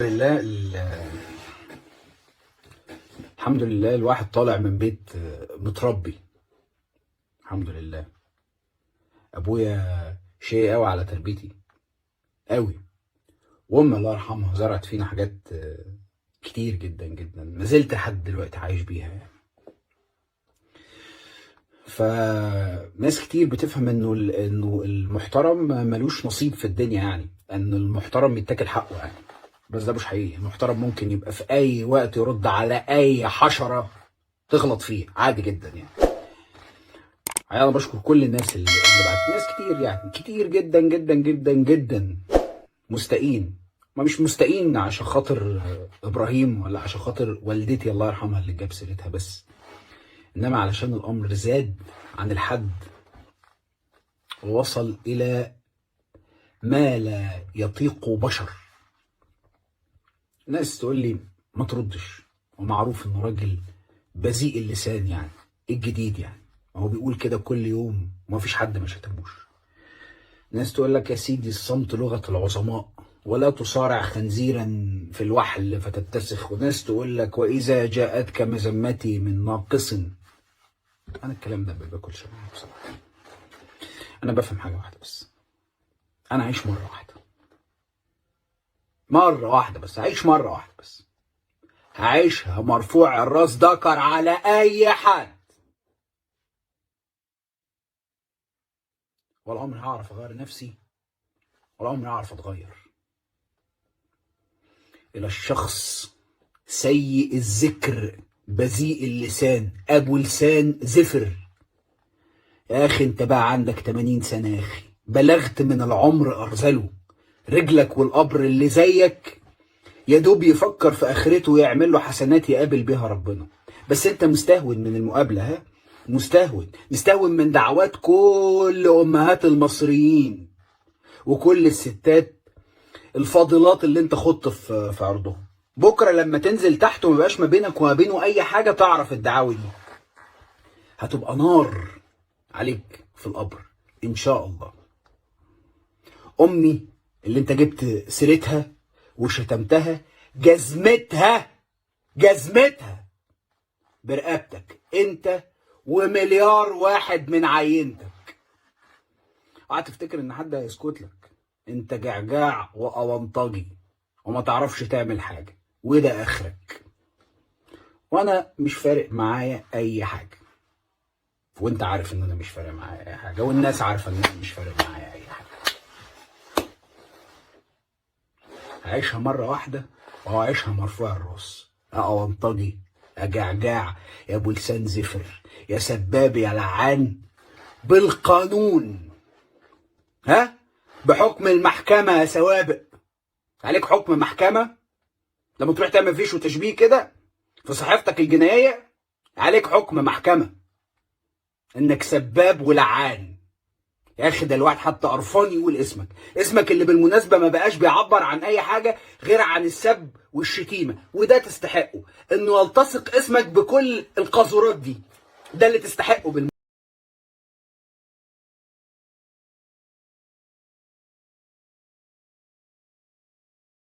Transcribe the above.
لله الحمد لله الواحد طالع من بيت متربي. الحمد لله. ابويا شيء قوي على تربيتي قوي، وامي الله يرحمها زرعت فينا حاجات كتير جدا جدا ما زلت لحد دلوقتي عايش بيها يعني. فناس كتير بتفهم انه المحترم ملوش نصيب في الدنيا، يعني ان المحترم يتاكل حقه يعني. بس ده مش حقيقي. المحترم ممكن يبقى في اي وقت يرد على اي حشرة تغلط فيه عادي جدا يعني. انا بشكر كل الناس اللي بعت، ناس كتير يعني كتير جدا جدا جدا جدا مستائين. ما مش مستائين عشان خاطر ابراهيم ولا عشان خاطر والدتي الله يرحمها اللي جاب سيرتها بس، انما علشان الامر زاد عن الحد ووصل الى ما لا يطيق بشر. ناس تقول لي ما تردش، ومعروف انه راجل بذيء اللسان يعني. ايه الجديد يعني؟ ما هو بيقول كده كل يوم وما فيش حد ما شتموش. ناس تقول لك يا سيدي الصمت لغة العظماء ولا تصارع خنزيرا في الوحل فتتسخ. وناس تقول لك واذا جاءتك مذمتي من ناقص. انا الكلام ده ما باكلش معاه بصراحه. انا بفهم حاجه واحده بس، انا عايش مره واحده، مره واحده بس، هعيش مره واحده بس، هعيشها مرفوع الراس دكر على اي حد. ولا عمري هعرف اغير نفسي، ولا عمري هعرف اتغير الى الشخص سيء الذكر بذيء اللسان ابو لسان زفر. يا اخي انت بقى عندك 80 سنه يا اخي، بلغت من العمر ارذله. رجلك والقبر اللي زيك يا دوب يفكر في اخرته ويعمل له حسنات يقابل بيها ربنا. بس انت مستهون من المقابله، ها؟ مستهون من دعوات كل امهات المصريين وكل الستات الفاضلات اللي انت خضت في عرضهم. بكره لما تنزل تحت وما يبقاش ما بينك وما بينه اي حاجه، تعرف الدعاوي دي هتبقى نار عليك في القبر ان شاء الله. امي اللي انت جبت سيرتها وشتمتها، جزمتها برقبتك انت ومليار واحد من عينتك. قعدت تفتكر ان حد هيسكت لك؟ انت جعجاع واونطجي وما تعرفش تعمل حاجه، وده اخرك. وانا مش فارق معايا اي حاجه، وانت عارف ان انا مش فارق معايا اي حاجه، والناس عارفه ان انا مش فارق معايا اي حاجه. هعيشها مره واحده وهعيشها مرفوع الراس. يا اونطجي، يا جعجاع، يا ابو لسان زفر، يا سباب، يا لعان، بالقانون، ها؟ بحكم المحكمه يا سوابق. عليك حكم محكمه لما تروح تعمل فيش وتشبيه كده في صحيفتك الجنائيه، عليك حكم محكمه انك سباب ولعان. يا اخي ده الواحد حتى قرفان يقول اسمك اللي بالمناسبه ما بقاش بيعبر عن اي حاجه غير عن السب والشتيمه، وده تستحقه انه يلتصق اسمك بكل القاذورات دي. ده اللي تستحقه بالمناسبة.